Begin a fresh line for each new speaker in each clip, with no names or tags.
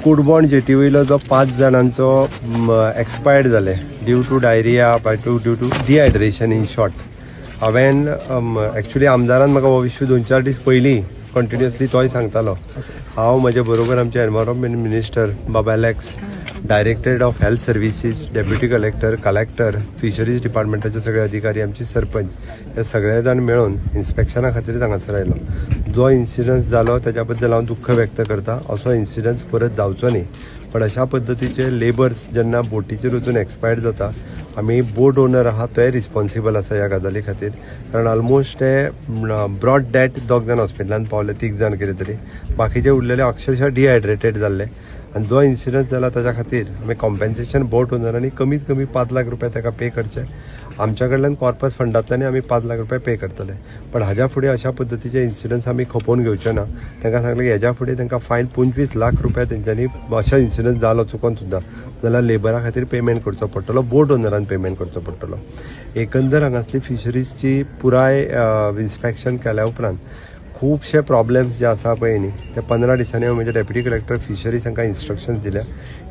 कुडबॉन्ड jetty वयलो जो 5 जाणांचो एक्सपायर्ड जाले due to diarrhoea due to dehydration in short. हांवें एक्चुअली आमदारान म्हाका हो इश्यू 2-4 दीस पयलीं कंटिन्युअसली तोय सांगतालो. हांव म्हजे बरोबर आमचे environment minister Baba Alex, directorate of health services, deputy collector, fisheries डिपार्टमेंटाचे सगळे अधिकारी, आमचे सरपंच हे सगळे जाण मेळून इन्स्पेक्शना खातीर हांगासर आयलो. जो इन्सिडन्स जालो त्याच्या बद्दल हांव दुख्ख व्यक्त करता. असो इन्सिडन्स परत जावचो न्ही. पण अशा पद्दतीचे लेबर्स जेन्ना बोटीचेर वचून एक्सपायर्ड जाता, आमी बोट ओनर आहा तोय रिस्पॉन्सिबल आसा ह्या गजाली खातीर. कारण ऑलमोस्ट ते ब्रॉड डॅट 2 जाण हॉस्पिटलांत पावले, 3 जाण कितें तरी, बाकीचे उरलेले अक्षरशः डिहायड्रेटेड जाल्ले. आनी जो इन्सिडन्स जाला ताच्या खातीर आमी कॉम्पेन्सेशन बोट ओनरांनी कमीत कमी 5 लाख रुपया ताका पे करचे. आमच्या कडल्यान कॉर्पस फंडांतल्यान आमी 5 लाख रुपया पे करतले. पण हाज्या फुडें अशा पद्दतीचे इन्सिडन्स आमी खपोवन घेवचे ना. तांकां सांगलें हेज्या फुडें तांकां फायन 25 लाख रुपया तेंच्यांनी अशा इन्सिडन्स जालो चुकोन सुद्दां जाल्यार लेबरा खातीर पेमेंट करचो पडटलो, बोट ओनरान पेमेंट करचो पडटलो. एकंदर हांगासली फिशरीजची पुराय इन्स्पेक्शन केल्या उपरांत खूबशे प्रॉब्लेम्स जे आसा पळय न्ही, ते 15 दिसांनी हांव म्हणजे डेप्युटी कलेक्टर फिशरीज हांकां इन्स्ट्रक्शन्स दिल्या.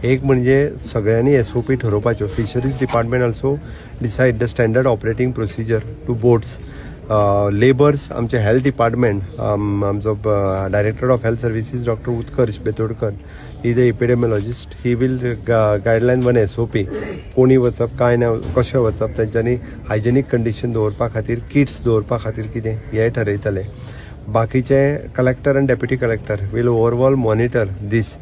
एक म्हणजे सगळ्यांनी SOP ठरोवपाच्यो. Fisheries department also decide the standard operating procedure to boats. Labours, आमचे हेल्थ डिपार्टमेंट, आमचो director of health services doctor Utkarsh Betodkar, he the epidemiologist, he will guideline 1 SOP. कोणी वचप काय ना, कशें वचप, तेंच्यांनी हायजेनीक कंडिशन दवरपा खातीर, किट्स दवरपा खातीर कितें हें ठरयतले. बाकीचे कलेक्टर आनी deputy collector will overall monitor दीस.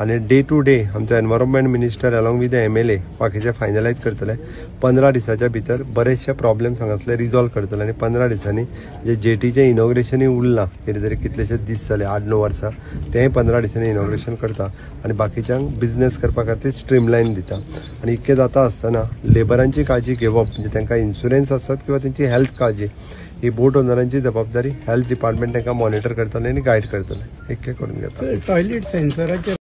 आनी डे टू डे आमचो environment minister along with the MLA बाकीचे फायनलायज करतले. 15 दिसाच्या भितर बरेचशे प्रॉब्लेम्स हांगासले रिजॉल्व करतले. आनी 15 दिसांनी जे जेटीचें इनॉग्रेशनूय उरलां, कितें तरी कितलेशेच दीस जाले, 8-9 वर्सां, तेंय 15 दिसांनी इनॉग्रेशन करता आनी बाकीच्यांक बिझनेस करपा खातीर स्ट्रीमलायन दिता. आनी इतकें जाता आसतना लेबरांची काळजी घेवप, म्हणजे तांकां इन्शुरन्स आसत किंवा तेंची हेल्थ काळजी, ही बोट ओनरांची जबाबदारी. हेल्थ डिपार्टमेंट तांकां मॉनिटर करतले आनी गायड करतले. इतकें करून घेता.
टॉयलेट सेन्सराचेर